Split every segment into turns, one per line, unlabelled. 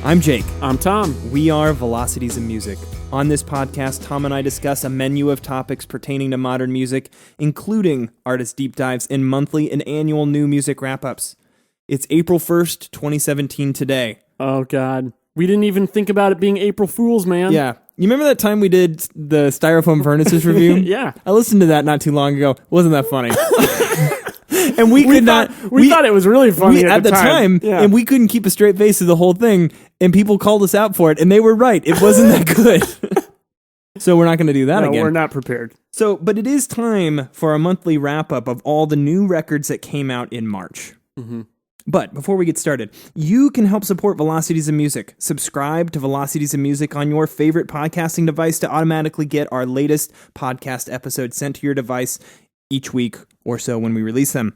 I'm Jake.
I'm Tom.
We are Velocities in Music. On this podcast, Tom and I discuss a menu of topics pertaining to modern music, including artist deep dives and monthly and annual new music wrap-ups. It's April 1st, 2017 today.
Oh, God. We didn't even think about it being April Fool's, man.
Yeah. You remember that time we did the Styrofoam Furnaces review?
Yeah.
I listened to that not too long ago. Wasn't that funny? And we
thought it was really funny
at the time,
yeah.
And we couldn't keep a straight face through the whole thing, and people called us out for it, and they were right. It wasn't that good. So we're not going to do that again.
No, we're not prepared.
So, but it is time for a monthly wrap-up of all the new records that came out in March.
Mm-hmm.
But before we get started, you can help support Velocities in Music. Subscribe to Velocities in Music on your favorite podcasting device to automatically get our latest podcast episode sent to your device each week or so when we release them.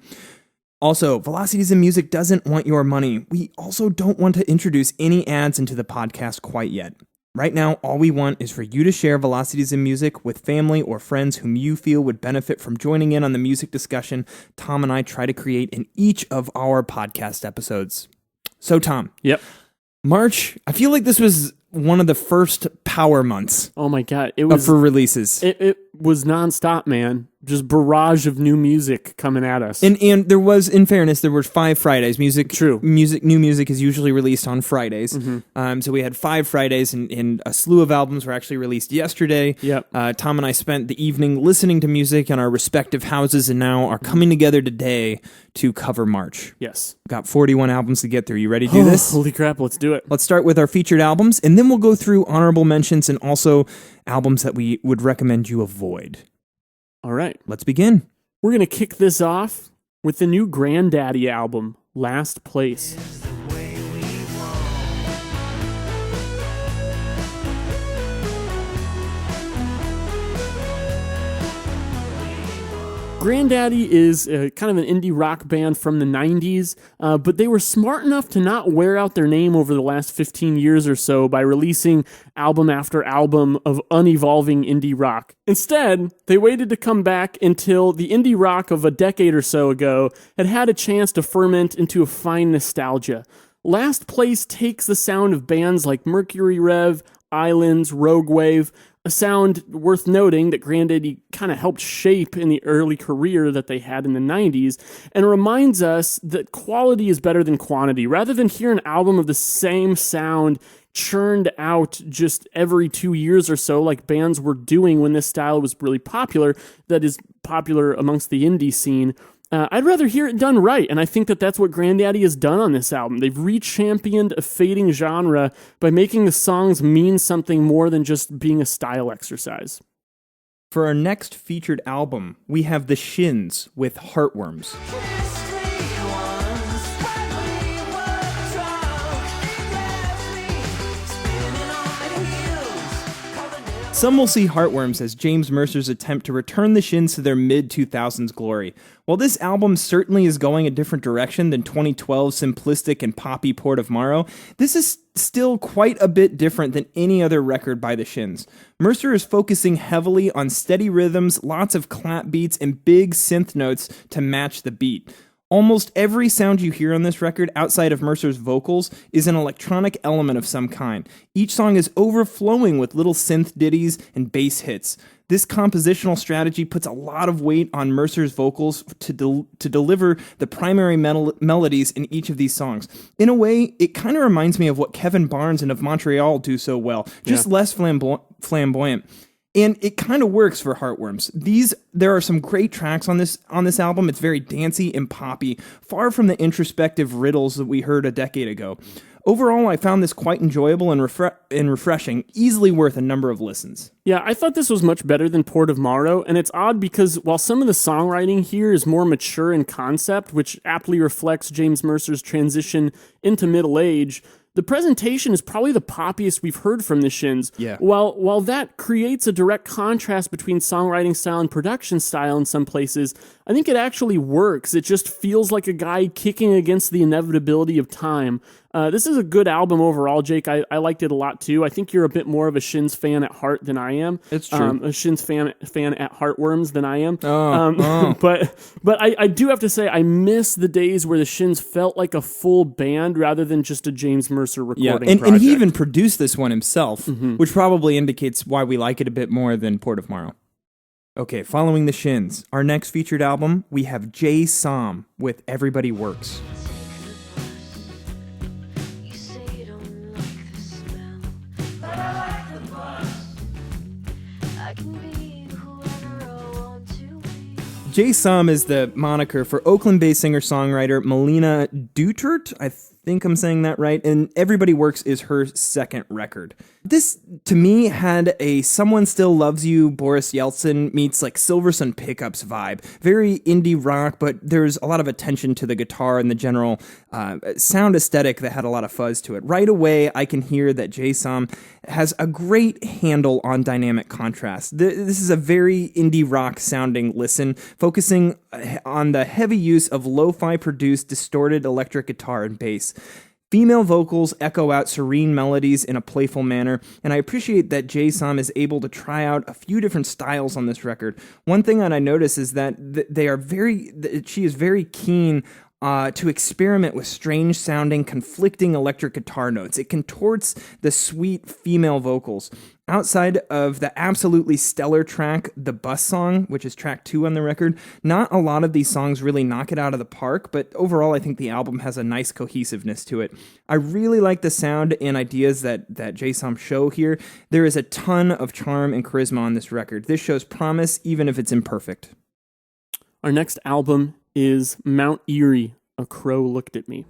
Also, Velocities in Music doesn't want your money. We also don't want to introduce any ads into the podcast quite yet. Right now, all we want is for you to share Velocities in Music with family or friends whom you feel would benefit from joining in on the music discussion Tom and I try to create in each of our podcast episodes. So, Tom.
Yep.
March, I feel like this was one of the first power months.
Oh my God. It was
for releases.
It was nonstop, man. Just barrage of new music coming at us.
And there was, in fairness, there were 5 Fridays.
True.
New music is usually released on Fridays.
Mm-hmm.
So we had 5 Fridays, and a slew of albums were actually released yesterday.
Yep.
Tom and I spent the evening listening to music in our respective houses, and now are coming together today to cover March.
Yes.
Got 41 albums to get through. You ready to do this?
Holy crap, let's do it.
Let's start with our featured albums, and then we'll go through honorable mentions and also albums that we would recommend you avoid.
All right.
Let's begin.
We're going to kick this off with the new Grandaddy album, Last Place. Grandaddy is kind of an indie rock band from the 90s, but they were smart enough to not wear out their name over the last 15 years or so by releasing album after album of unevolving indie rock. Instead, they waited to come back until the indie rock of a decade or so ago had a chance to ferment into a fine nostalgia. Last Place takes the sound of bands like Mercury Rev, Islands, Rogue Wave, a sound worth noting that Grandaddy kind of helped shape in the early career that they had in the 90s, and reminds us that quality is better than quantity. Rather than hear an album of the same sound churned out just every 2 years or so, like bands were doing when this style was really popular, that is popular amongst the indie scene, I'd rather hear it done right, and I think that that's what Grandaddy has done on this album. They've re-championed a fading genre by making the songs mean something more than just being a style exercise.
For our next featured album, we have The Shins with Heartworms. Some will see Heartworms as James Mercer's attempt to return the Shins to their mid-2000s glory. While this album certainly is going a different direction than 2012's simplistic and poppy Port of Morrow, this is still quite a bit different than any other record by the Shins. Mercer is focusing heavily on steady rhythms, lots of clap beats, and big synth notes to match the beat. Almost every sound you hear on this record, outside of Mercer's vocals, is an electronic element of some kind. Each song is overflowing with little synth ditties and bass hits. This compositional strategy puts a lot of weight on Mercer's vocals to deliver the primary melodies in each of these songs. In a way, it kind of reminds me of what Kevin Barnes and Of Montreal do so well, just less flamboyant. And it kind of works for Heartworms. There are some great tracks on this album. It's very dancey and poppy, far from the introspective riddles that we heard a decade ago. Overall, I found this quite enjoyable and refreshing, easily worth a number of listens.
Yeah, I thought this was much better than Port of Morrow, and it's odd because while some of the songwriting here is more mature in concept, which aptly reflects James Mercer's transition into middle age, the presentation is probably the poppiest we've heard from the Shins.
Yeah.
While that creates a direct contrast between songwriting style and production style in some places, I think it actually works. It just feels like a guy kicking against the inevitability of time. This is a good album overall, Jake. I liked it a lot too. I think you're a bit more of a Shins fan at heart than I am.
It's true.
A Shins fan at Heartworms than I am.
Oh.
But I do have to say I miss the days where the Shins felt like a full band rather than just a James Mercer recording project.
And he even produced this one himself, which probably indicates why we like it a bit more than Port of Morrow. Okay, following the Shins, our next featured album, we have Jay Som with Everybody Works. Jay Som is the moniker for Oakland-based singer-songwriter Melina Dutert. I think I'm saying that right. And Everybody Works is her second record. This, to me, had a Someone Still Loves You, Boris Yeltsin meets like Silversun Pickups vibe. Very indie rock, but there's a lot of attention to the guitar and the general sound aesthetic that had a lot of fuzz to it. Right away, I can hear that Jay Som has a great handle on dynamic contrast. This is a very indie rock sounding listen, focusing on the heavy use of lo-fi produced distorted electric guitar and bass. Female vocals echo out serene melodies in a playful manner, and I appreciate that Jay Som is able to try out a few different styles on this record. One thing that I notice is that she is very keen to experiment with strange-sounding, conflicting electric guitar notes. It contorts the sweet female vocals. Outside of the absolutely stellar track, The Bus Song, which is track 2 on the record, not a lot of these songs really knock it out of the park, but overall I think the album has a nice cohesiveness to it. I really like the sound and ideas that Jay Som show here. There is a ton of charm and charisma on this record. This shows promise, even if it's imperfect.
Our next album is Mount Eerie, A Crow Looked at Me.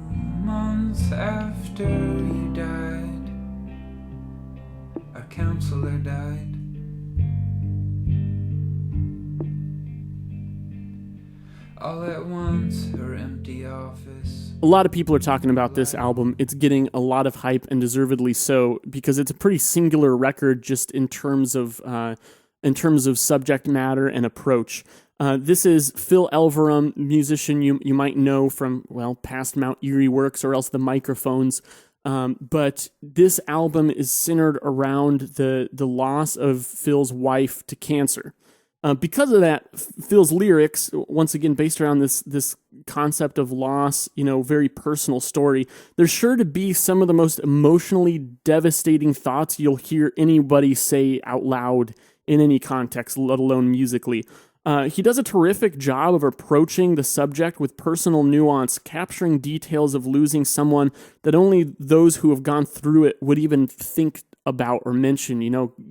Months after you died, a counselor died. All at once, her empty office.
A lot of people are talking about this album. It's getting a lot of hype, and deservedly so, because it's a pretty singular record just in terms of subject matter and approach. This is Phil Elverum, musician you might know from, past Mount Eerie works or else the Microphones. But this album is centered around the loss of Phil's wife to cancer. Because of that, Phil's lyrics, once again based around this concept of loss, very personal story, there's sure to be some of the most emotionally devastating thoughts you'll hear anybody say out loud in any context, let alone musically. He does a terrific job of approaching the subject with personal nuance, capturing details of losing someone that only those who have gone through it would even think about or mention,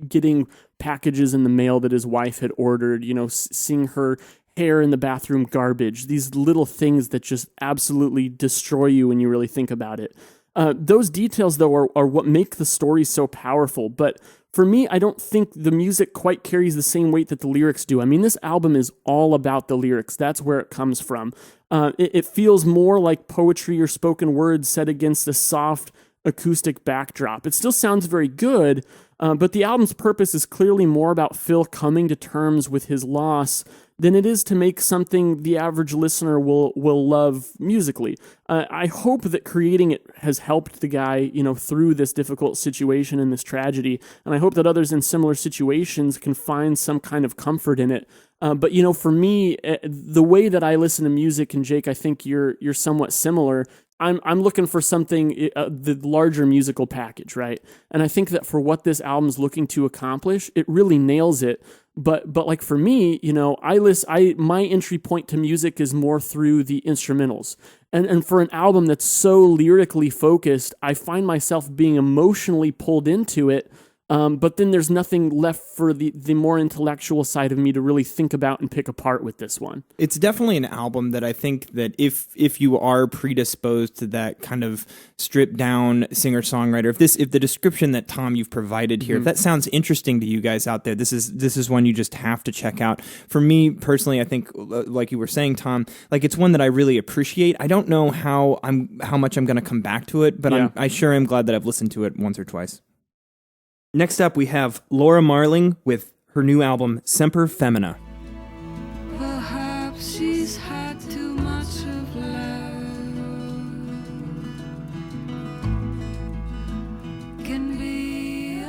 getting packages in the mail that his wife had ordered, seeing her hair in the bathroom garbage, these little things that just absolutely destroy you when you really think about it. Those details, though, are what make the story so powerful, but for me, I don't think the music quite carries the same weight that the lyrics do. I mean, this album is all about the lyrics. That's where it comes from. It feels more like poetry or spoken words set against a soft acoustic backdrop. It still sounds very good, but the album's purpose is clearly more about Phil coming to terms with his loss than it is to make something the average listener will love musically. I hope that creating it has helped the guy, through this difficult situation and this tragedy, and I hope that others in similar situations can find some kind of comfort in it. But for me, the way that I listen to music, and Jake, I think you're somewhat similar. I'm looking for something, the larger musical package, right? And I think that for what this album's looking to accomplish, it really nails it. But like for me, my entry point to music is more through the instrumentals. And for an album that's so lyrically focused, I find myself being emotionally pulled into it. But then there's nothing left for the more intellectual side of me to really think about and pick apart with this one.
It's definitely an album that I think that if you are predisposed to that kind of stripped down singer-songwriter, if the description that Tom you've provided here, if that sounds interesting to you guys out there, this is one you just have to check out. For me personally, I think like you were saying, Tom, like it's one that I really appreciate. I don't know how much I'm going to come back to it, but yeah. I sure am glad that I've listened to it once or twice. Next up, we have Laura Marling with her new album, Semper Femina.
Perhaps
has had too much of love. Can be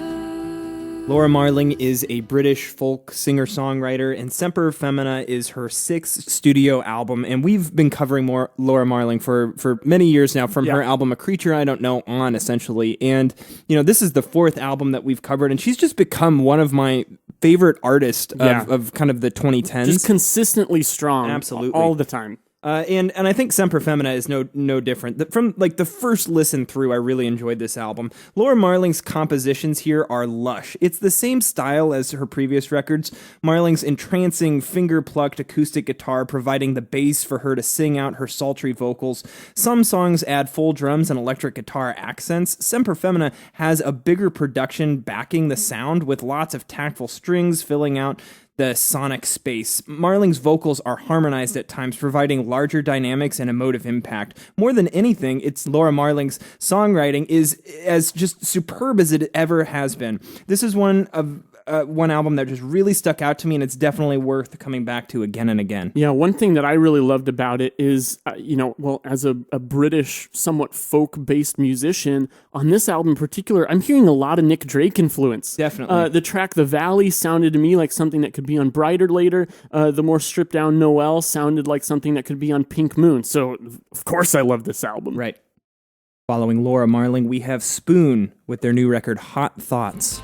Laura Marling is a British folk singer-songwriter, and Semper Femina is her 6th studio album, and we've been covering more Laura Marling for many years now, from her album A Creature I Don't Know on, essentially. And, this is the 4th album that we've covered, and she's just become one of my favorite artists of kind of the 2010s.
Just consistently strong.
Absolutely.
All the time.
And I think Semper Femina is no different. From the first listen through, I really enjoyed this album. Laura Marling's compositions here are lush. It's the same style as her previous records. Marling's entrancing finger-plucked acoustic guitar providing the bass for her to sing out her sultry vocals. Some songs add full drums and electric guitar accents. Semper Femina has a bigger production backing the sound, with lots of tactful strings filling out the sonic space. Marling's vocals are harmonized at times, providing larger dynamics and emotive impact. More than anything, it's Laura Marling's songwriting is as just superb as it ever has been. This is one album that just really stuck out to me, and it's definitely worth coming back to again and again.
Yeah, one thing that I really loved about it is, as a British, somewhat folk-based musician, on this album in particular, I'm hearing a lot of Nick Drake influence.
Definitely.
The track The Valley sounded to me like something that could be on Brighter Later. The more stripped-down Noel sounded like something that could be on Pink Moon. So, of course, I love this album.
Right. Following Laura Marling, we have Spoon with their new record, Hot Thoughts.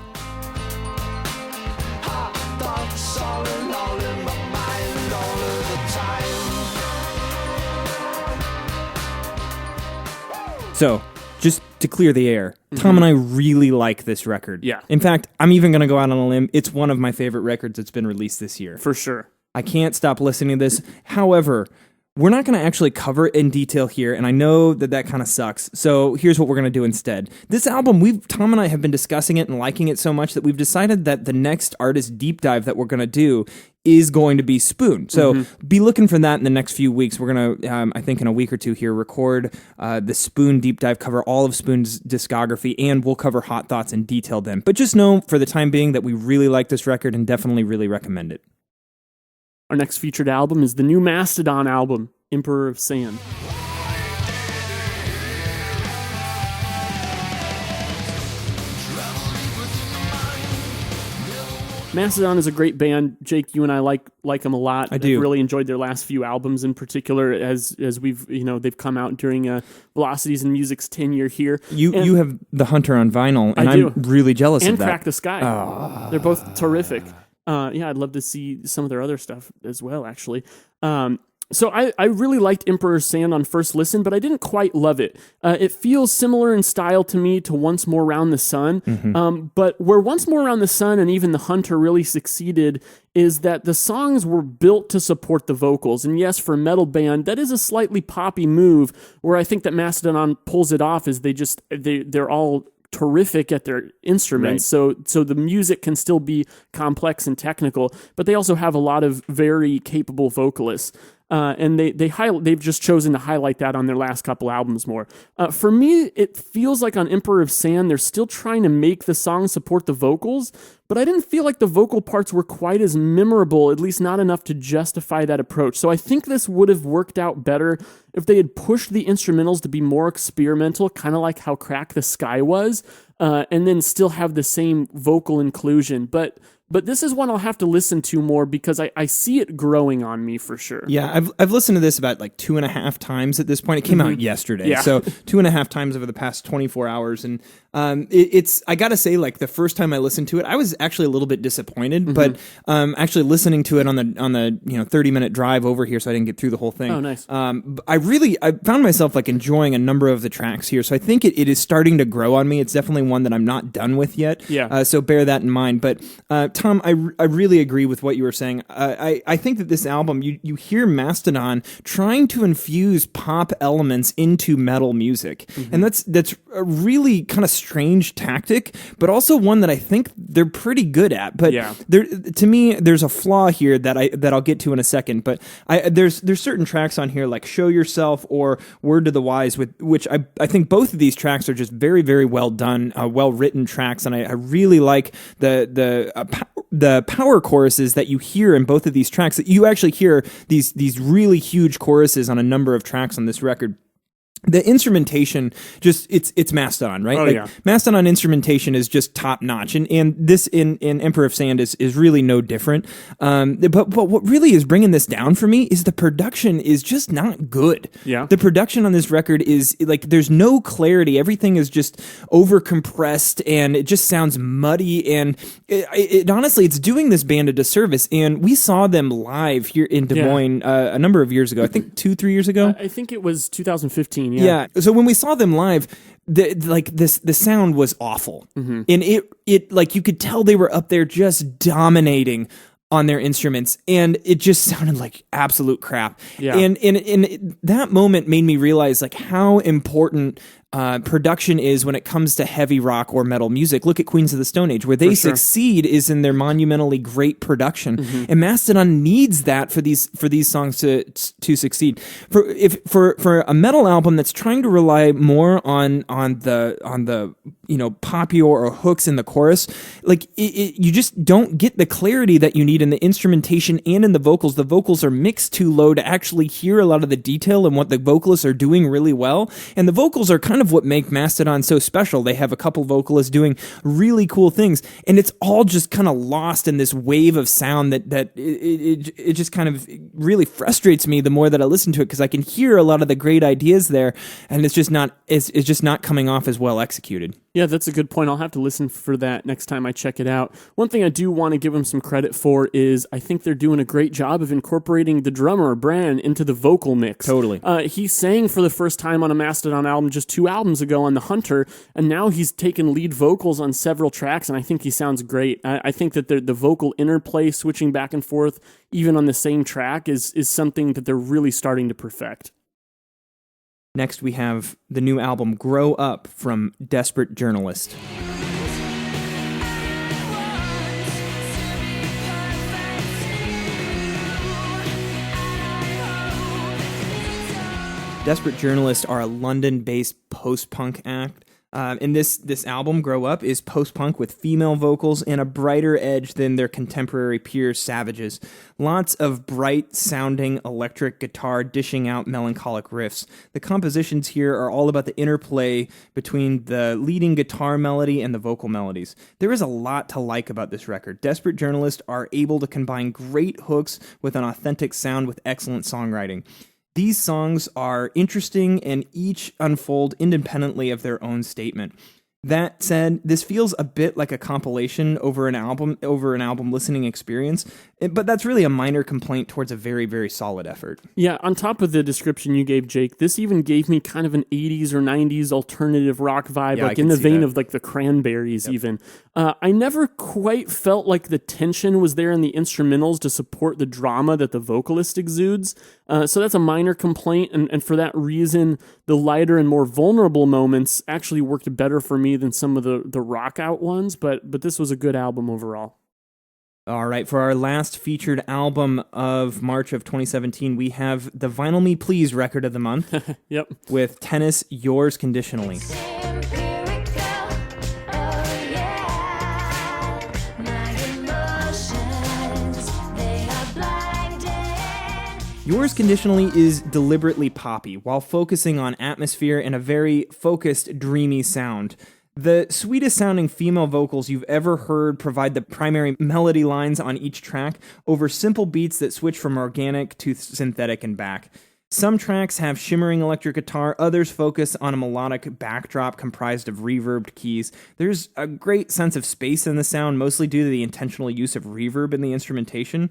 So, just to clear the air, Tom and I really like this record.
Yeah.
In fact, I'm even going to go out on a limb. It's one of my favorite records that's been released this year.
For sure.
I can't stop listening to this. However, we're not going to actually cover it in detail here, and I know that kind of sucks. So here's what we're going to do instead. This album, Tom and I have been discussing it and liking it so much that we've decided that the next artist deep dive that we're going to do is going to be Spoon. So be looking for that in the next few weeks. We're going to, I think in a week or two here, record the Spoon deep dive, cover all of Spoon's discography, and we'll cover Hot Thoughts in detail then. But just know for the time being that we really like this record and definitely really recommend it.
Our next featured album is the new Mastodon album, Emperor of Sand. Mastodon is a great band. Jake, you and I like them a lot.
I do.
Really enjoyed their last few albums in particular, as we've they've come out during Velocities in Music's 10-year here.
You have The Hunter on vinyl, and I'm really jealous of that.
And Crack the Sky. They're both terrific. I'd love to see some of their other stuff as well, actually. So I really liked Emperor's Sand on first listen, but I didn't quite love it. It feels similar in style to me to Once More Round the Sun, but where Once More Round the Sun and even The Hunter really succeeded is that the songs were built to support the vocals. And yes, for a metal band, that is a slightly poppy move, where I think that Mastodon pulls it off is they're all terrific at their instruments, right. So the music can still be complex and technical, but they also have a lot of very capable vocalists. And they've just chosen to highlight that on their last couple albums more. For me, it feels like on Emperor of Sand, they're still trying to make the song support the vocals, but I didn't feel like the vocal parts were quite as memorable, at least not enough to justify that approach. So I think this would have worked out better if they had pushed the instrumentals to be more experimental, kind of like how Crack the Sky was, and then still have the same vocal inclusion. But this is one I'll have to listen to more because I see it growing on me for sure.
Yeah, I've listened to this about like 2.5 times at this point. It came out yesterday, so 2.5 times over the past 24 hours. And it's I gotta say, like the first time I listened to it, I was actually a little bit disappointed. But actually listening to it on the 30-minute drive over here, so I didn't get through the whole thing.
Oh, nice.
I found myself like enjoying a number of the tracks here. So I think it is starting to grow on me. It's definitely one that I'm not done with yet.
Yeah.
So bear that in mind. But Tom, I really agree with what you were saying. I think that this album, you hear Mastodon trying to infuse pop elements into metal music. And that's a really kind of strange tactic, but also one that I think they're pretty good at. But to me, there's a flaw here that I'll get to in a second. But there's certain tracks on here like Show Yourself or Word to the Wise, with which I think both of these tracks are just very, very well done, well written tracks, and I really like the the power choruses that you hear in both of these tracks, that you actually hear these really huge choruses on a number of tracks on this record. The instrumentation, just it's Mastodon, right?
Oh, yeah.
Mastodon instrumentation is just top notch, and this in Emperor of Sand is really no different. But what really is bringing this down for me is the production is just not good.
Yeah,
the production on this record is like there's no clarity. Everything is just over compressed, and it just sounds muddy. And it honestly, it's doing this band a disservice. And we saw them live here in Des Moines a number of years ago. I think 2-3 years ago.
I think it was 2015.
Yeah. So when we saw them live, the sound was awful, and it like you could tell they were up there just dominating on their instruments, and it just sounded like absolute crap.
Yeah.
And that moment made me realize like how important production is when it comes to heavy rock or metal music. Look at Queens of the Stone Age, where they succeed is in their monumentally great production, and Mastodon needs that for these songs to succeed. For a metal album that's trying to rely more on the poppy or hooks in the chorus, like you just don't get the clarity that you need in the instrumentation and in the vocals. The vocals are mixed too low to actually hear a lot of the detail and what the vocalists are doing really well, and the vocals are kind of what make Mastodon so special. They have a couple vocalists doing really cool things, and it's all just kind of lost in this wave of sound that it just kind of really frustrates me the more that I listen to it, because I can hear a lot of the great ideas there, and it's just not coming off as well executed.
Yeah, that's a good point. I'll have to listen for that next time I check it out. One thing I do want to give them some credit for is I think they're doing a great job of incorporating the drummer, Bran, into the vocal mix.
Totally.
He sang for the first time on a Mastodon album just 2 albums ago on The Hunter, and now he's taken lead vocals on several tracks, and I think he sounds great. I think that the vocal interplay, switching back and forth, even on the same track, is something that they're really starting to perfect.
Next, we have the new album Grow Up from Desperate Journalist. Desperate Journalist are a London-based post-punk act. And this album, Grow Up, is post-punk with female vocals and a brighter edge than their contemporary peers, Savages. Lots of bright-sounding electric guitar dishing out melancholic riffs. The compositions here are all about the interplay between the leading guitar melody and the vocal melodies. There is a lot to like about this record. Desperate Journalists are able to combine great hooks with an authentic sound with excellent songwriting. These songs are interesting and each unfold independently of their own statement. That said, this feels a bit like a compilation over an album listening experience, but that's really a minor complaint towards a very, very solid effort.
Yeah, on top of the description you gave, Jake, this even gave me kind of an 80s or 90s alternative rock vibe, like in the vein of like the Cranberries even. I never quite felt like the tension was there in the instrumentals to support the drama that the vocalist exudes. So that's a minor complaint, and for that reason, the lighter and more vulnerable moments actually worked better for me than some of the rock out ones, but this was a good album overall.
All right, for our last featured album of March of 2017, we have the Vinyl Me Please record of the month.
Yep.
With Tennis, Yours Conditionally. Yours Conditionally is deliberately poppy, while focusing on atmosphere and a very focused, dreamy sound. The sweetest sounding female vocals you've ever heard provide the primary melody lines on each track over simple beats that switch from organic to synthetic and back. Some tracks have shimmering electric guitar, others focus on a melodic backdrop comprised of reverbed keys. There's a great sense of space in the sound, mostly due to the intentional use of reverb in the instrumentation.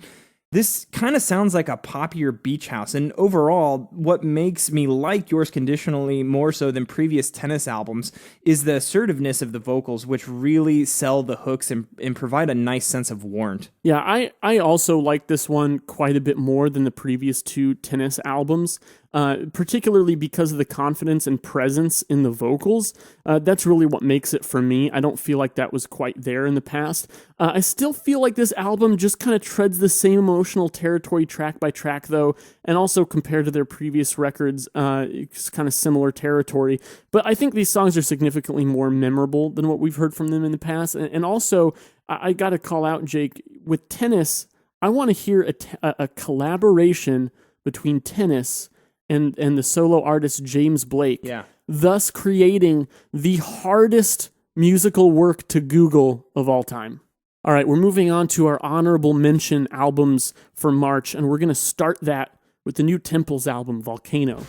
This kind of sounds like a poppier beach house, and overall, what makes me like Yours Conditionally more so than previous Tennis albums is the assertiveness of the vocals, which really sell the hooks and provide a nice sense of warmth.
Yeah, I also like this one quite a bit more than the previous 2 Tennis albums. particularly because of the confidence and presence in the vocals. That's really what makes it for me. I don't feel like that was quite there in the past. I still feel like this album just kind of treads the same emotional territory track by track, though, and also compared to their previous records, it's kind of similar territory. But I think these songs are significantly more memorable than what we've heard from them in the past. And also, I got to call out, Jake, with Tennis, I want to hear a collaboration between Tennis and the solo artist James Blake, thus creating the hardest musical work to Google of all time. All right, we're moving on to our honorable mention albums for March, and we're going to start that with the new Temples album, Volcano.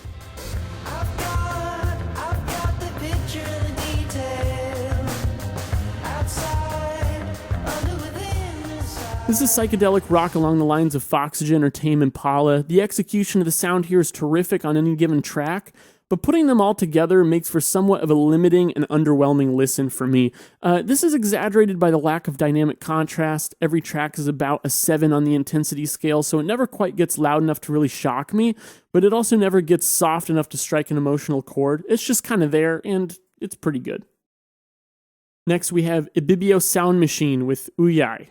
This is psychedelic rock along the lines of Foxygen or Tame Impala. The execution of the sound here is terrific on any given track, but putting them all together makes for somewhat of a limiting and underwhelming listen for me. This is exaggerated by the lack of dynamic contrast. Every track is about a 7 on the intensity scale, so it never quite gets loud enough to really shock me, but it also never gets soft enough to strike an emotional chord. It's just kind of there, and it's pretty good. Next, we have Ibibio Sound Machine with Uyai.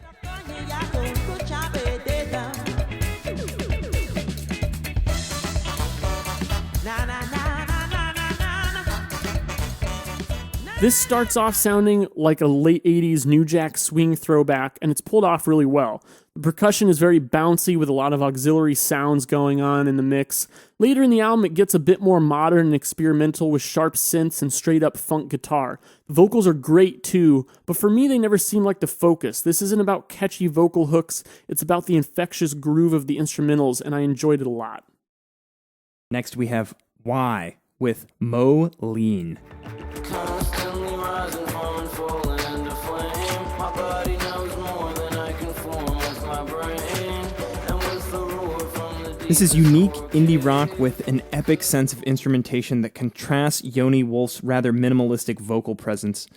This starts off sounding like a late 80s New Jack Swing throwback, and it's pulled off really well. The percussion is very bouncy with a lot of auxiliary sounds going on in the mix. Later in the album, it gets a bit more modern and experimental with sharp synths and straight-up funk guitar. The vocals are great too, but for me they never seem like the focus. This isn't about catchy vocal hooks, it's about the infectious groove of the instrumentals, and I enjoyed it a lot.
Next we have Why with Moh Lhean. This is unique indie rock with an epic sense of instrumentation that contrasts Yoni Wolf's rather minimalistic vocal presence.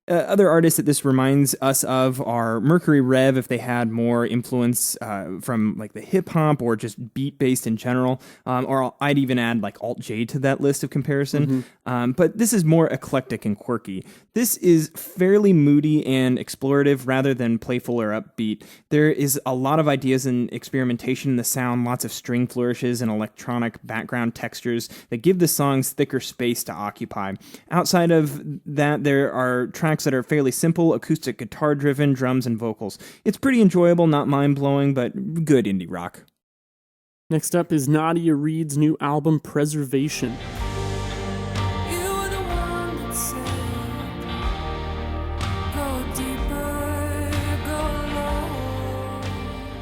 Other artists that this reminds us of are Mercury Rev, if they had more influence from like the hip hop or just beat based in general, or I'd even add like Alt J to that list of comparison. But this is more eclectic and quirky. This is fairly moody and explorative rather than playful or upbeat. There is a lot of ideas and experimentation in the sound, lots of string flourishes and electronic background textures that give the songs thicker space to occupy. Outside of that, there are tracks that are fairly simple, acoustic guitar-driven, drums and vocals. It's pretty enjoyable, not mind-blowing, but good indie rock.
Next up is Nadia Reid's new album, Preservation.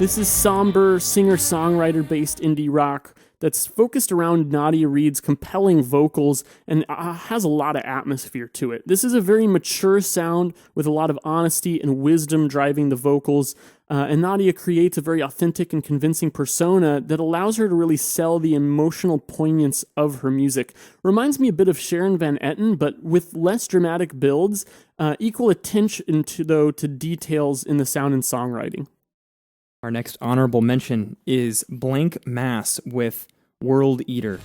This is somber, singer-songwriter-based indie rock that's focused around Nadia Reid's compelling vocals and has a lot of atmosphere to it. This is a very mature sound with a lot of honesty and wisdom driving the vocals, and Nadia creates a very authentic and convincing persona that allows her to really sell the emotional poignance of her music. Reminds me a bit of Sharon Van Etten, but with less dramatic builds, equal attention to details in the sound and songwriting.
Our next honorable mention is Blanck Mass with World Eater.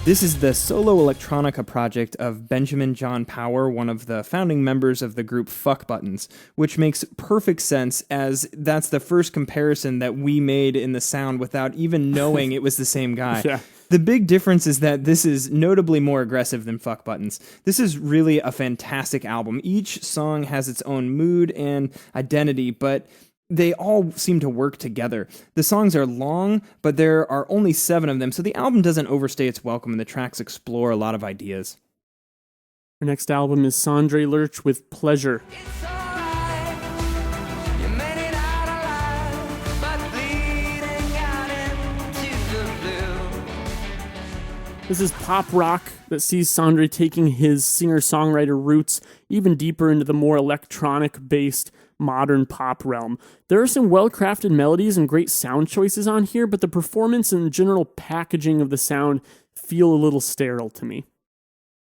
This is the solo electronica project of Benjamin John Power, one of the founding members of the group Fuck Buttons, which makes perfect sense as that's the first comparison that we made in the sound without even knowing it was the same guy.
Yeah.
The big difference is that this is notably more aggressive than Fuck Buttons. This is really a fantastic album. Each song has its own mood and identity, but they all seem to work together. The songs are long, but there are only 7 of them, so the album doesn't overstay its welcome, and the tracks explore a lot of ideas.
Our next album is Sondre Lerche with Pleasure. This is pop rock that sees Sondre taking his singer-songwriter roots even deeper into the more electronic-based modern pop realm. There are some well-crafted melodies and great sound choices on here, but the performance and general packaging of the sound feel a little sterile to me.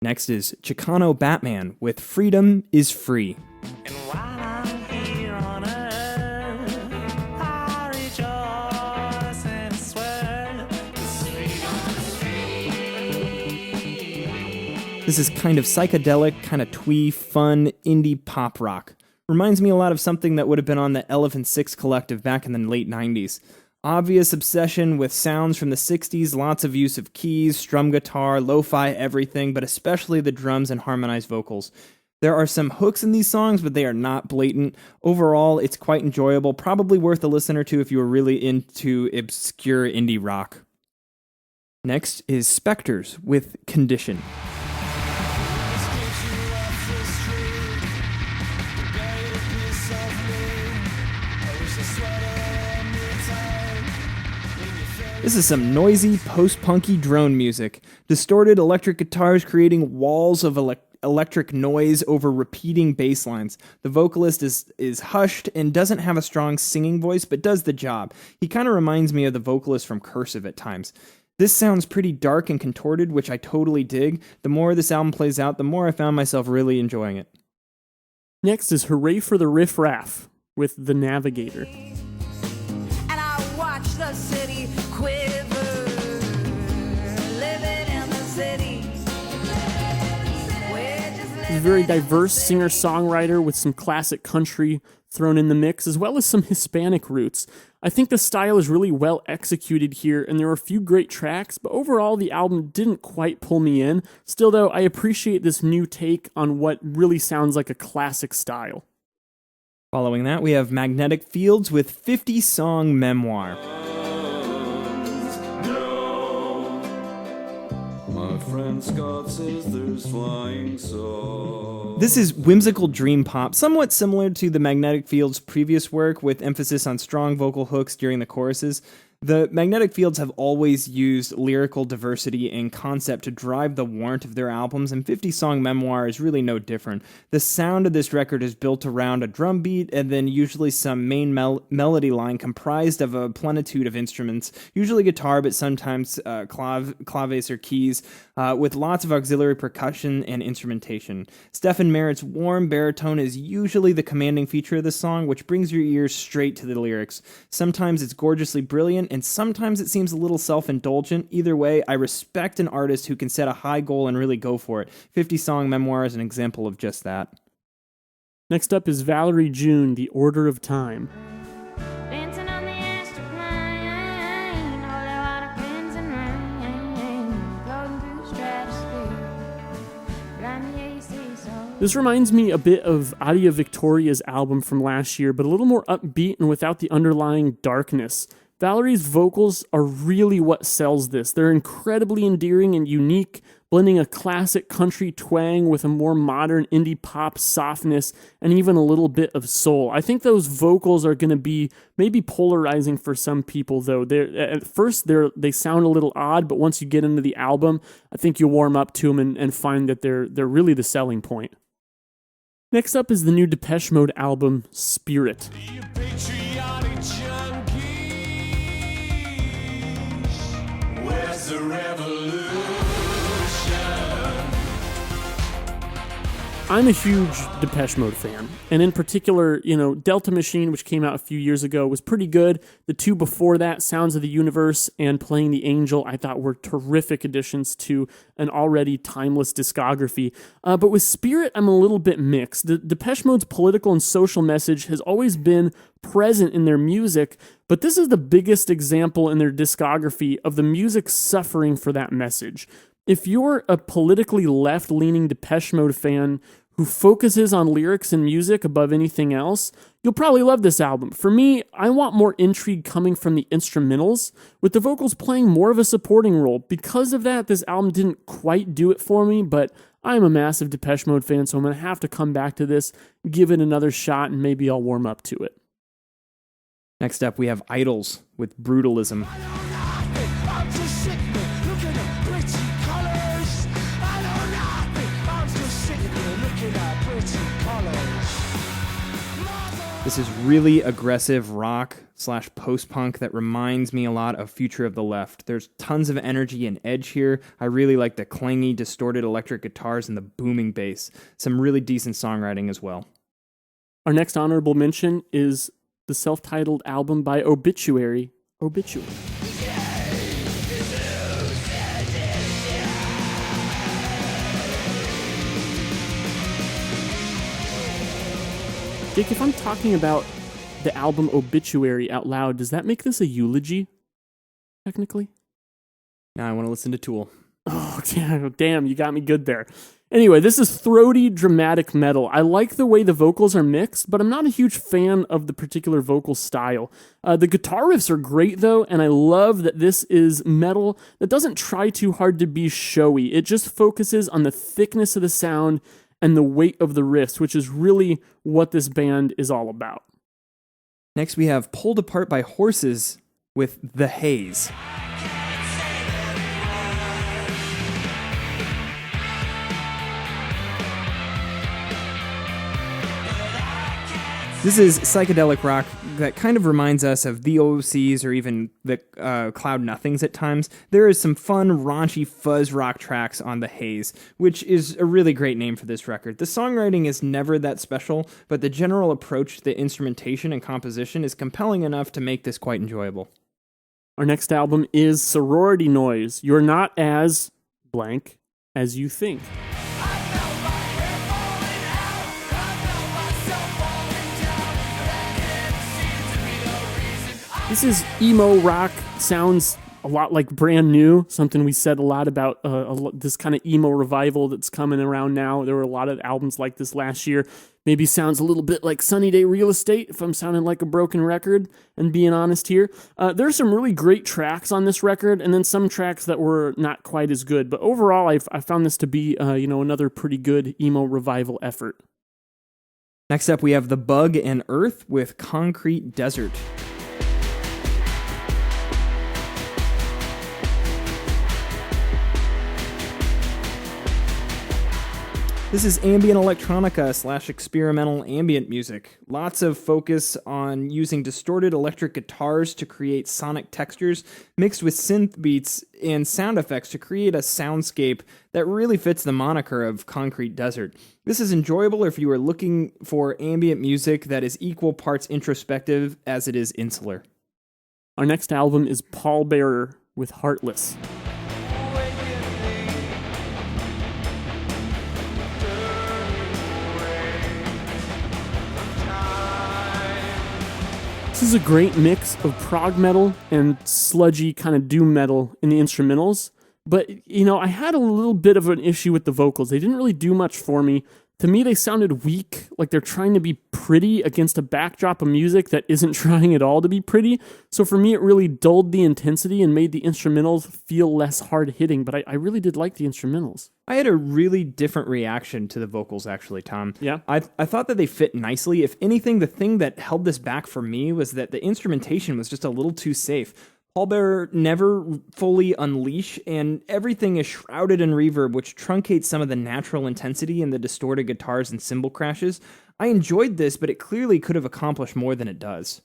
Next is Chicano Batman with Freedom is Free.
And while I'm here on earth, I rejoice and swear this freedom.
This is kind of psychedelic, kind of twee, fun, indie pop rock. Reminds me a lot of something that would have been on the Elephant Six Collective back in the late 90s. Obvious obsession with sounds from the 60s, lots of use of keys, strum guitar, lo-fi everything, but especially the drums and harmonized vocals. There are some hooks in these songs, but they are not blatant. Overall, it's quite enjoyable, probably worth a listen or two if you are really into obscure indie rock. Next is Spectres with Condition. This is some noisy, post-punky drone music. Distorted electric guitars creating walls of electric noise over repeating bass lines. The vocalist is hushed and doesn't have a strong singing voice, but does the job. He kind of reminds me of the vocalist from Cursive at times. This sounds pretty dark and contorted, which I totally dig. The more this album plays out, the more I found myself really enjoying it.
Next is Hurray for the Riff Raff with The Navigator.
And I watch the city quiver, living in the city.
He's a very diverse singer-songwriter with some classic country thrown in the mix, as well as some Hispanic roots. I think the style is really well executed here, and there are a few great tracks, but overall the album didn't quite pull me in. Still though, I appreciate this new take on what really sounds like a classic style.
Following that, we have Magnetic Fields with 50-song Memoir.
My friend Scott says there's flying sauce.
This is whimsical dream pop, somewhat similar to the Magnetic Fields' previous work with emphasis on strong vocal hooks during the choruses. The Magnetic Fields have always used lyrical diversity and concept to drive the warmth of their albums, and 50-song Memoir is really no different. The sound of this record is built around a drum beat and then usually some main melody line comprised of a plenitude of instruments, usually guitar, but sometimes claves or keys, with lots of auxiliary percussion and instrumentation. Stephen Merritt's warm baritone is usually the commanding feature of the song, which brings your ears straight to the lyrics. Sometimes it's gorgeously brilliant, and sometimes it seems a little self-indulgent. Either way, I respect an artist who can set a high goal and really go for it. 50-song Memoir is an example of just that.
Next up is Valerie June, The Order of Time.
Dancing on the astral plane, all the water winds and rain, floating through the stratosphere, blind the AC soul.
This reminds me a bit of Adia Victoria's album from last year, but a little more upbeat and without the underlying darkness. Valerie's vocals are really what sells this. They're incredibly endearing and unique, blending a classic country twang with a more modern indie pop softness and even a little bit of soul. I think those vocals are going to be maybe polarizing for some people, though. At first, they sound a little odd, but once you get into the album, I think you'll warm up to them and find that they're really the selling point. Next up is the new Depeche Mode album, Spirit.
The revolution.
I'm a huge Depeche Mode fan, and in particular, Delta Machine, which came out a few years ago, was pretty good. The two before that, Sounds of the Universe and Playing the Angel, I thought were terrific additions to an already timeless discography. But with Spirit, I'm a little bit mixed. The Depeche Mode's political and social message has always been present in their music, but this is the biggest example in their discography of the music suffering for that message. If you're a politically left-leaning Depeche Mode fan who focuses on lyrics and music above anything else, you'll probably love this album. For me, I want more intrigue coming from the instrumentals, with the vocals playing more of a supporting role. Because of that, this album didn't quite do it for me, but I'm a massive Depeche Mode fan, so I'm going to have to come back to this, give it another shot, and maybe I'll warm up to it.
Next up, we have Idols with Brutalism. This is really aggressive rock / post-punk that reminds me a lot of Future of the Left. There's tons of energy and edge here. I really like the clangy, distorted electric guitars and the booming bass. Some really decent songwriting as well.
Our next honorable mention is the self-titled album by Obituary, Obituary. Jake, if I'm talking about the album Obituary out loud, does that make this a eulogy, technically?
Now I want to listen to Tool.
Oh, damn, you got me good there. Anyway, this is throaty, dramatic metal. I like the way the vocals are mixed, but I'm not a huge fan of the particular vocal style. The guitar riffs are great, though, and I love that this is metal that doesn't try too hard to be showy. It just focuses on the thickness of the sound and the weight of the riffs, which is really what this band is all about.
Next, we have Pulled Apart by Horses with The Haze. This is psychedelic rock that kind of reminds us of the OCs or even the Cloud Nothings at times. There is some fun, raunchy fuzz rock tracks on The Haze, which is a really great name for this record. The songwriting is never that special, but the general approach to the instrumentation and composition is compelling enough to make this quite enjoyable.
Our next album is Sorority Noise. You're not as blank as you think. This is emo rock, sounds a lot like Brand New, something we said a lot about this kind of emo revival that's coming around now. There were a lot of albums like this last year. Maybe sounds a little bit like Sunny Day Real Estate, if I'm sounding like a broken record and being honest here. There's some really great tracks on this record, and then some tracks that were not quite as good. But overall, I found this to be another pretty good emo revival effort.
Next up, we have The Bug and Earth with Concrete Desert. This is ambient electronica / experimental ambient music. Lots of focus on using distorted electric guitars to create sonic textures, mixed with synth beats and sound effects to create a soundscape that really fits the moniker of Concrete Desert. This is enjoyable if you are looking for ambient music that is equal parts introspective as it is insular.
Our next album is Pallbearer with Heartless. This is a great mix of prog metal and sludgy kind of doom metal in the instrumentals. But, I had a little bit of an issue with the vocals. They didn't really do much for me. To me, they sounded weak, like they're trying to be pretty against a backdrop of music that isn't trying at all to be pretty. So for me, it really dulled the intensity and made the instrumentals feel less hard-hitting. But I really did like the instrumentals.
I had a really different reaction to the vocals, actually, Tom.
Yeah?
I thought that they fit nicely. If anything, the thing that held this back for me was that the instrumentation was just a little too safe. Pallbearer never fully unleash, and everything is shrouded in reverb, which truncates some of the natural intensity in the distorted guitars and cymbal crashes. I enjoyed this, but it clearly could have accomplished more than it does.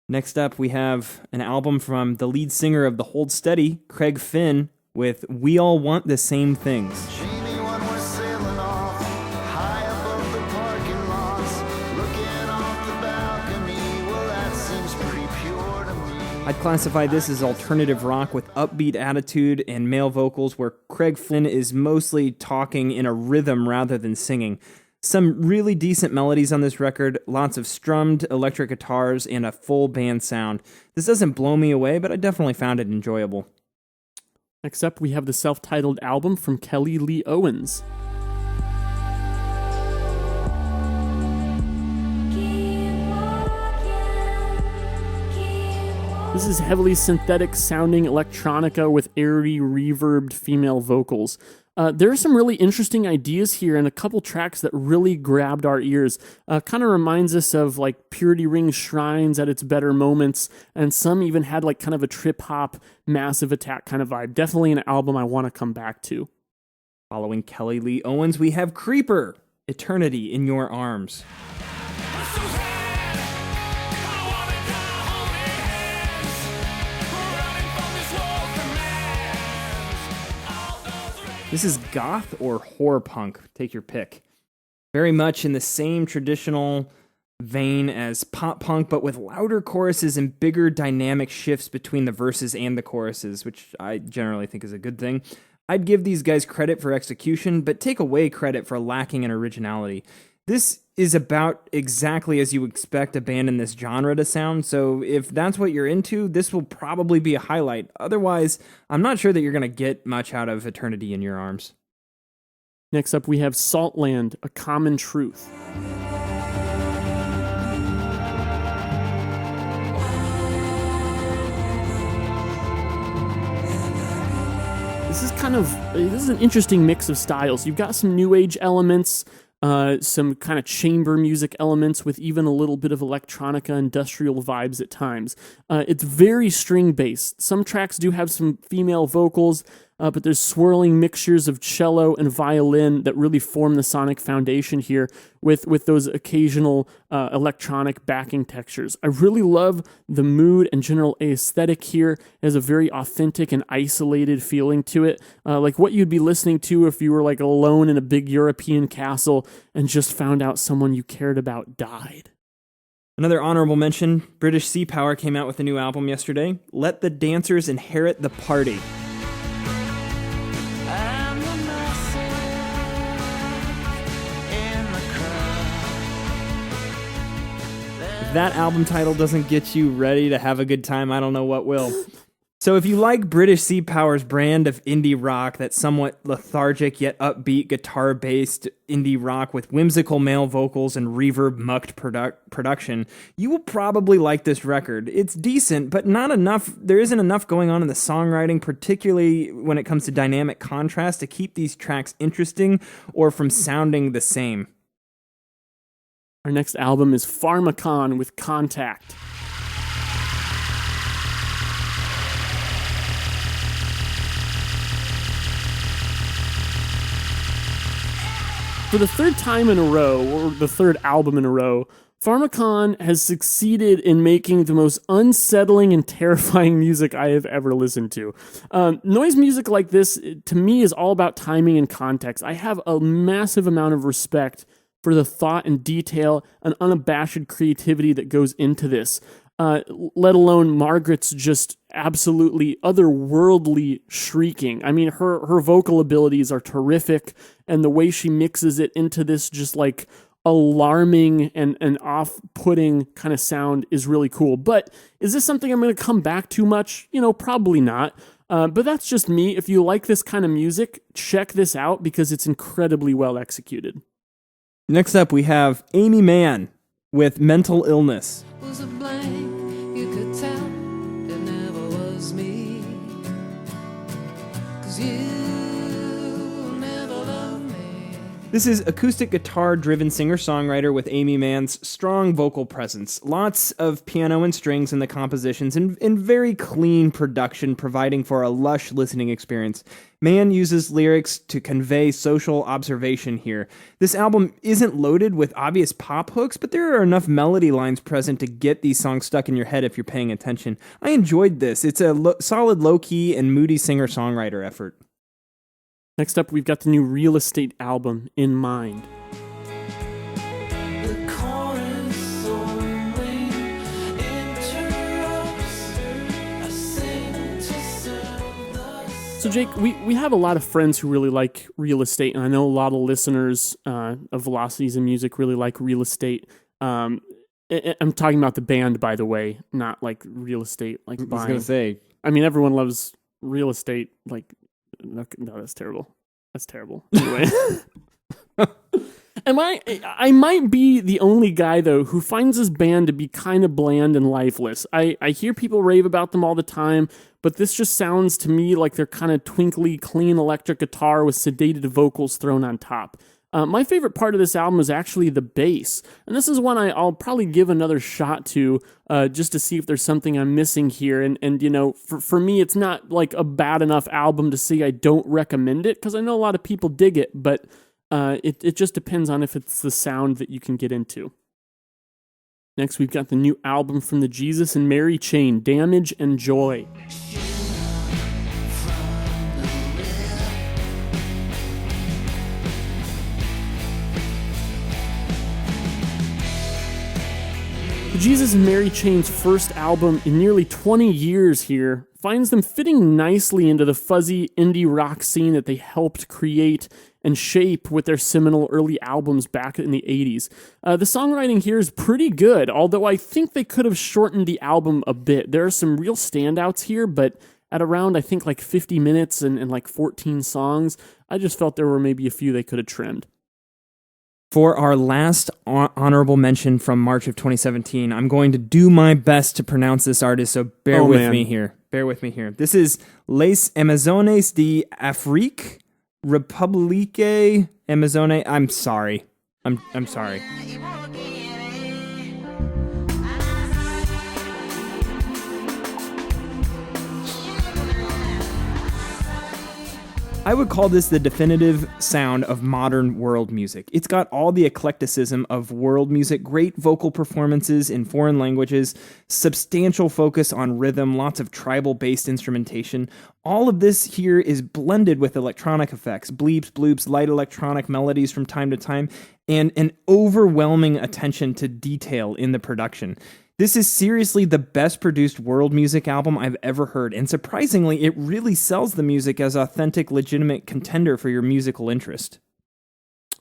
Next up, we have an album from the lead singer of The Hold Steady, Craig Finn, with We All Want the Same Things.
Jamie, when we're sailing off, high above the parking lots, looking off the balcony, well, that seems pretty pure to me.
I'd classify this as alternative rock with upbeat attitude and male vocals, where Craig Finn is mostly talking in a rhythm rather than singing. Some really decent melodies on this record, lots of strummed electric guitars, and a full band sound. This doesn't blow me away, but I definitely found it enjoyable.
Next up, we have the self-titled album from Kelly Lee Owens. This is heavily synthetic sounding electronica with airy, reverbed female vocals. There are some really interesting ideas here and a couple tracks that really grabbed our ears. Kind of reminds us of like Purity Ring Shrines at its better moments, and some even had like kind of a trip-hop, Massive Attack kind of vibe. Definitely an album I want to come back to.
Following Kelly Lee Owens, we have Creeper, Eternity in Your Arms.
I'm so high,
This is goth or horror punk. Take your pick. Very much in the same traditional vein as pop punk, but with louder choruses and bigger dynamic shifts between the verses and the choruses, which I generally think is a good thing. I'd give these guys credit for execution, but take away credit for lacking in originality. This is about exactly as you expect a band in this genre to sound, so if that's what you're into, this will probably be a highlight. Otherwise, I'm not sure that you're going to get much out of Eternity in Your Arms.
Next up, we have Saltland, A Common Truth. This is an interesting mix of styles. You've got some new age elements, some kind of chamber music elements with even a little bit of electronica industrial vibes at times. It's very string based. Some tracks do have some female vocals, but there's swirling mixtures of cello and violin that really form the sonic foundation here with those occasional electronic backing textures. I really love the mood and general aesthetic here. It has a very authentic and isolated feeling to it, like what you'd be listening to if you were like alone in a big European castle and just found out someone you cared about died.
Another honorable mention, British Sea Power came out with a new album yesterday. Let the Dancers Inherit the Party. That album title doesn't get you ready to have a good time, I don't know what will. So if you like British Sea Power's brand of indie rock, that somewhat lethargic yet upbeat guitar-based indie rock with whimsical male vocals and reverb-mucked production, you will probably like this record. It's decent, but not enough. There isn't enough going on in the songwriting, particularly when it comes to dynamic contrast, to keep these tracks interesting or from sounding the same.
Our next album is Pharmakon with Contact. For the third time in a row, or the third album in a row, Pharmakon has succeeded in making the most unsettling and terrifying music I have ever listened to. Noise music like this, to me, is all about timing and context. I have a massive amount of respect for the thought and detail and unabashed creativity that goes into this, let alone Margaret's just absolutely otherworldly shrieking. I mean, her vocal abilities are terrific, and the way she mixes it into this just like alarming and off-putting kind of sound is really cool. But is this something I'm going to come back to much? Probably not. But that's just me. If you like this kind of music, check this out because it's incredibly well executed.
Next up, we have Amy Mann with Mental Illness.
Was a blank, you could tell it never was me. 'Cause you never loved me.
This is acoustic guitar-driven singer-songwriter with Amy Mann's strong vocal presence. Lots of piano and strings in the compositions and very clean production, providing for a lush listening experience. Mann uses lyrics to convey social observation here. This album isn't loaded with obvious pop hooks, but there are enough melody lines present to get these songs stuck in your head if you're paying attention. I enjoyed this. It's a solid low-key and moody singer-songwriter effort.
Next up, we've got the new Real Estate album, In Mind.
The chorus only interrupts. I sing to serve the.
So Jake, we have a lot of friends who really like Real Estate, and I know a lot of listeners of Velocities in Music really like Real Estate. I'm talking about the band, by the way, not like Real Estate, like buying.
I was going to say.
I mean, everyone loves Real Estate, like, no, that's terrible. That's terrible. Anyway. I might be the only guy, though, who finds this band to be kind of bland and lifeless. I hear people rave about them all the time, but this just sounds to me like they're kind of twinkly, clean electric guitar with sedated vocals thrown on top. My favorite part of this album is actually the bass, and this is one I'll probably give another shot to just to see if there's something I'm missing here. And for me, it's not like a bad enough album to say I don't recommend it, because I know a lot of people dig it, but it just depends on if it's the sound that you can get into. Next, we've got the new album from the Jesus and Mary Chain, Damage and Joy. Jesus and Mary Chain's first album in nearly 20 years here finds them fitting nicely into the fuzzy indie rock scene that they helped create and shape with their seminal early albums back in the 80s. The songwriting here is pretty good, although I think they could have shortened the album a bit. There are some real standouts here, but at around, I think, like 50 minutes and like 14 songs, I just felt there were maybe a few they could have trimmed.
For our last honorable mention from March of 2017, I'm going to do my best to pronounce this artist, so bear with me here. Bear with me here. This is Les Amazones de Afrique, Republique Amazone. I'm sorry. I'm sorry. I would call this the definitive sound of modern world music. It's got all the eclecticism of world music, great vocal performances in foreign languages, substantial focus on rhythm, lots of tribal-based instrumentation. All of this here is blended with electronic effects, bleeps, bloops, light electronic melodies from time to time, and an overwhelming attention to detail in the production. This is seriously the best produced world music album I've ever heard, and surprisingly, it really sells the music as authentic, legitimate contender for your musical interest.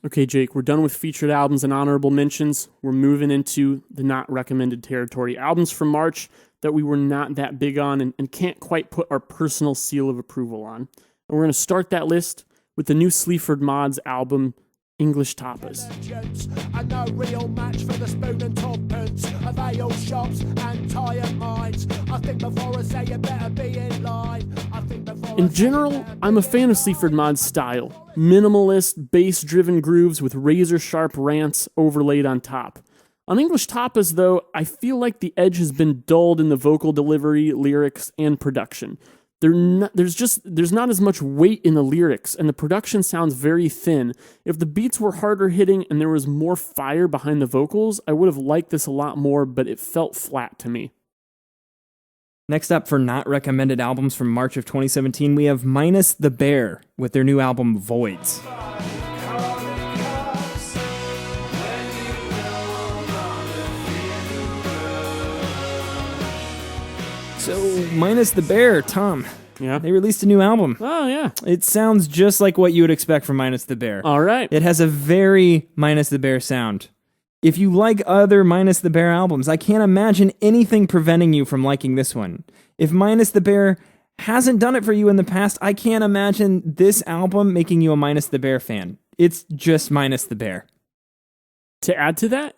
Okay, Jake, we're done with featured albums and honorable mentions. We're moving into the not recommended territory. Albums from March that we were not that big on and can't quite put our personal seal of approval on. And we're going to start that list with the new Sleaford Mods album, English Tapas.
And no real match for the spoon and tuppence of ale shops and tired minds. I think before I say you better be in line.
In general, I'm a fan of Sleaford Mod's style. Minimalist, bass-driven grooves with razor-sharp rants overlaid on top. On English Tapas, though, I feel like the edge has been dulled in the vocal delivery, lyrics, and production. There's not as much weight in the lyrics, and the production sounds very thin. If the beats were harder hitting and there was more fire behind the vocals, I would have liked this a lot more, but it felt flat to me.
Next up for not recommended albums from March of 2017, we have Minus the Bear with their new album Voids. So, Minus the Bear, Tom.
Yeah?
They released a new album.
Oh, yeah.
It sounds just like what you would expect from Minus the Bear.
All right.
It has a very Minus the Bear sound. If you like other Minus the Bear albums, I can't imagine anything preventing you from liking this one. If Minus the Bear hasn't done it for you in the past, I can't imagine this album making you a Minus the Bear fan. It's just Minus the Bear.
To add to that,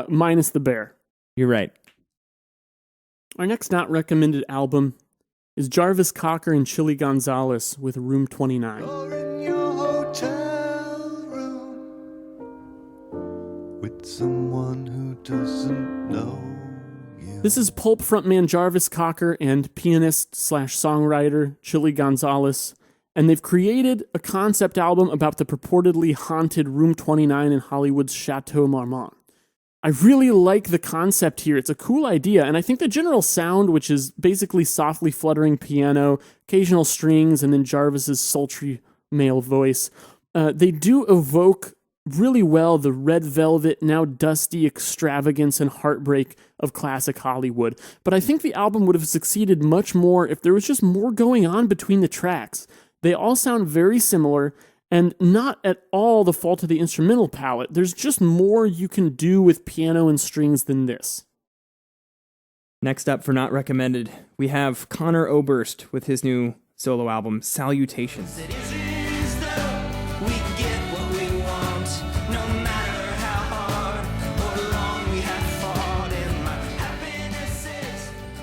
Minus the Bear.
You're right.
Our next not recommended album is Jarvis Cocker and Chili Gonzalez with Room 29.
You're in your hotel room with someone who doesn't know you.
This is Pulp frontman Jarvis Cocker and pianist/songwriter Chili Gonzalez, and they've created a concept album about the purportedly haunted Room 29 in Hollywood's Chateau Marmont. I really like the concept here. It's a cool idea, and I think the general sound, which is basically softly fluttering piano, occasional strings, and then Jarvis's sultry male voice, they do evoke really well the red velvet, now dusty extravagance and heartbreak of classic Hollywood. But I think the album would have succeeded much more if there was just more going on between the tracks. They all sound very similar, and not at all the fault of the instrumental palette. There's just more you can do with piano and strings than this.
Next up for not recommended, we have Conor Oberst with his new solo album, Salutations.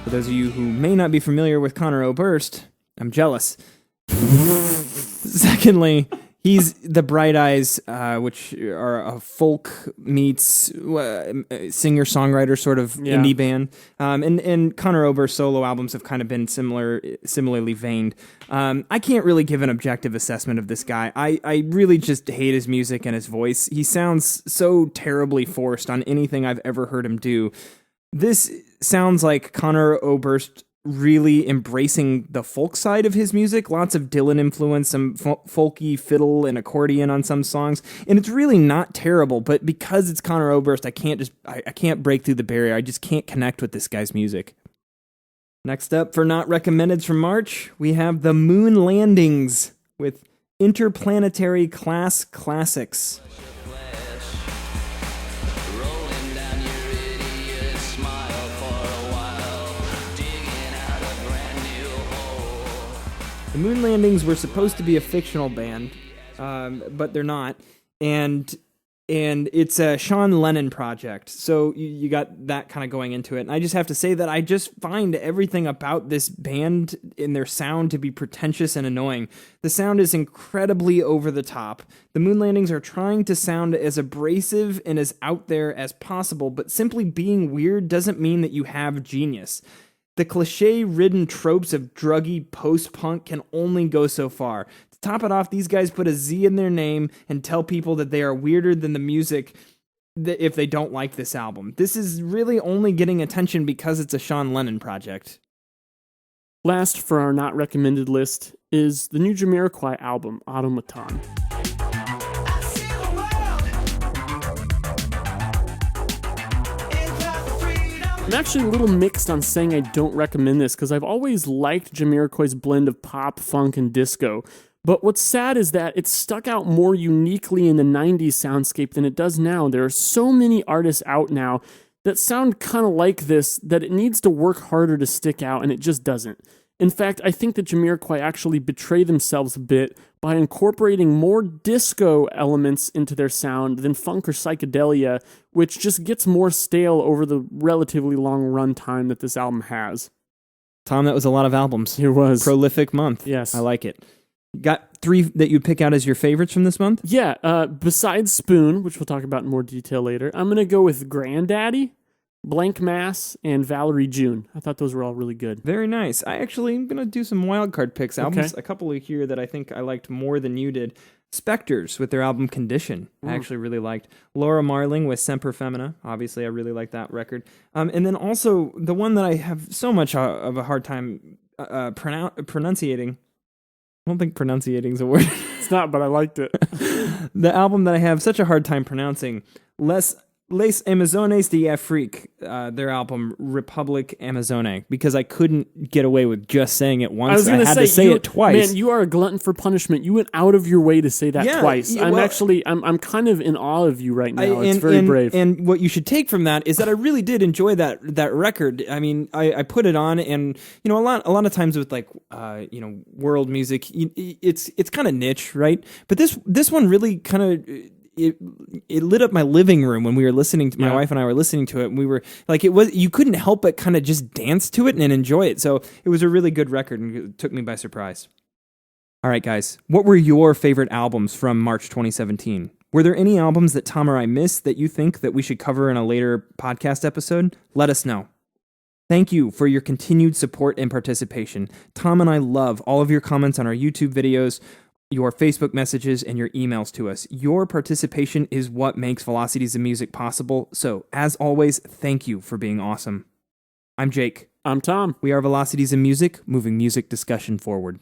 For those of you who may not be familiar with Conor Oberst, I'm jealous. Secondly, he's the Bright Eyes, which are a folk meets singer-songwriter sort of indie band. And Conor Oberst's solo albums have kind of been similarly veined. I can't really give an objective assessment of this guy. I really just hate his music and his voice. He sounds so terribly forced on anything I've ever heard him do. This sounds like Conor Oberst really embracing the folk side of his music. Lots of Dylan influence, some folky fiddle and accordion on some songs, and it's really not terrible. But because it's Conor Oberst, I can't break through the barrier. I just can't connect with this guy's music. Next up for Not Recommendeds from March, we have The Moon Landings with Interplanetary Class Classics. The Moon Landings were supposed to be a fictional band, but they're not, and it's a Sean Lennon project, so you got that kind of going into it. And I just have to say that I just find everything about this band in their sound to be pretentious and annoying. The sound is incredibly over the top. The Moon Landings are trying to sound as abrasive and as out there as possible, but simply being weird doesn't mean that you have genius. The cliche-ridden tropes of druggy post-punk can only go so far. To top it off, these guys put a Z in their name and tell people that they are weirder than the music if they don't like this album. This is really only getting attention because it's a Sean Lennon project.
Last for our not recommended list is the new Jamiroquai album, Automaton. I'm actually a little mixed on saying I don't recommend this because I've always liked Jamiroquai's blend of pop, funk, and disco. But what's sad is that it stuck out more uniquely in the 90s soundscape than it does now. There are so many artists out now that sound kind of like this that it needs to work harder to stick out, and it just doesn't. In fact, I think that Jamiroquai actually betray themselves a bit by incorporating more disco elements into their sound than funk or psychedelia, which just gets more stale over the relatively long run time that this album has.
Tom, that was a lot of albums.
It was.
Prolific month.
Yes.
I like it. Got 3 that you'd pick out as your favorites from this month?
Yeah, besides Spoon, which we'll talk about in more detail later, I'm going to go with Grandaddy, Blanck Mass, and Valerie June. I thought those were all really good.
Very nice. I actually am going to do some wildcard picks. Albums,
Okay.
a couple of here that I think I liked more than you did. Spectres with their album Condition. I actually really liked. Laura Marling with Semper Femina. Obviously, I really like that record. And then also the one that I have so much of a hard time pronunciating. I don't think pronunciating is a word.
It's not, but I liked it.
The album that I have such a hard time pronouncing, Les Amazones de Afrique, their album Republic Amazone, because I couldn't get away with just saying it once. I had to say it twice.
Man, you are a glutton for punishment. You went out of your way to say that twice. I'm kind of in awe of you right now. It's very brave.
And what you should take from that is that I really did enjoy that record. I mean, I put it on, and a lot of times with like world music, it's kind of niche, right? But this one really kind of. It lit up my living room when we were listening to my wife and I were listening to it, and we were like, you couldn't help but kind of just dance to it and enjoy it. So it was a really good record, and it took me by surprise. All right, guys, what were your favorite albums from March 2017? Were there any albums that Tom or I missed that you think that we should cover in a later podcast episode? Let us know. Thank you for your continued support and participation. Tom and I love all of your comments on our YouTube videos, your Facebook messages, and your emails to us. Your participation is what makes Velocities of Music possible. So, as always, thank you for being awesome. I'm Jake.
I'm Tom.
We are Velocities of Music, moving music discussion forward.